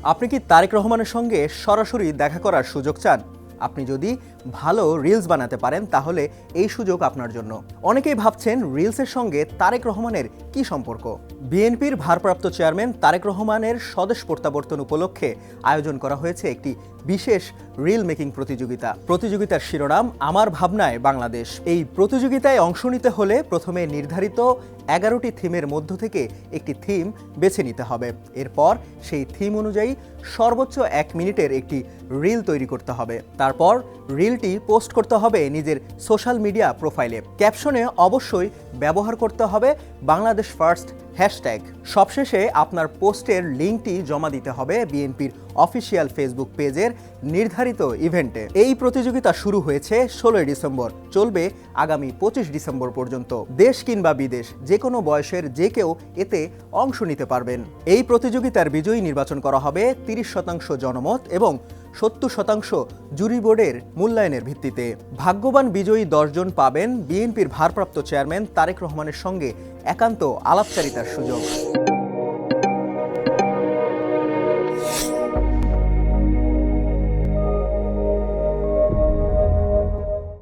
আপনি কি তারেক রহমানের সঙ্গে সরাসরি দেখা করার সুযোগ চান? আপনি যদি ভালো রিলস বানাতে পারেন তাহলে এই সুযোগ আপনার জন্য। অনেকেই ভাবছেন রিলসের সঙ্গে তারেক রহমানের কি সম্পর্ক। বিএনপির ভারপ্রাপ্ত চেয়ারম্যান তারেক রহমানের স্বদেশ প্রত্যাবর্তন উপলক্ষে আয়োজন করা হয়েছে একটি বিশেষ রিল মেকিং প্রতিযোগিতা। প্রতিযোগিতার শিরোনাম আমার ভাবনায় বাংলাদেশ। এই প্রতিযোগিতায় অংশ নিতে হলে প্রথমে নির্ধারিত 11টি থিমের মধ্য থেকে একটি থিম বেছে নিতে হবে। এরপর সেই থিম অনুযায়ী সর্বোচ্চ 1 মিনিটের একটি রিল তৈরি করতে হবে। তারপর রিলটি পোস্ট করতে হবে নিজের সোশ্যাল মিডিয়া প্রোফাইলে। ক্যাপশনে অবশ্যই ব্যবহার করতে হবে বাংলাদেশ ফার্স্ট হ্যাশট্যাগ। সবশেষে আপনার পোস্টের লিঙ্কটি জমা দিতে হবে বিএনপির অফিসিয়াল ফেসবুক পেজের নির্ধারিত ইভেন্টে। এই প্রতিযোগিতা শুরু হয়েছে 16 ডিসেম্বর, চলবে আগামী 25 ডিসেম্বর পর্যন্ত। দেশ কিংবা বিদেশ যে কোনো বয়সের যে কেউ এতে অংশ নিতে পারবেন। এই প্রতিযোগিতার বিজয়ী নির্বাচন করা হবে 30% জনমত এবং 70% জুরি বোর্ডের মূল্যায়নের ভিত্তিতে। ভাগ্যবান বিজয়ী 10 জন পাবেন বিএনপির ভারপ্রাপ্ত চেয়ারম্যান তারেক রহমানের সঙ্গে একান্ত আলাপচারিতার সুযোগ।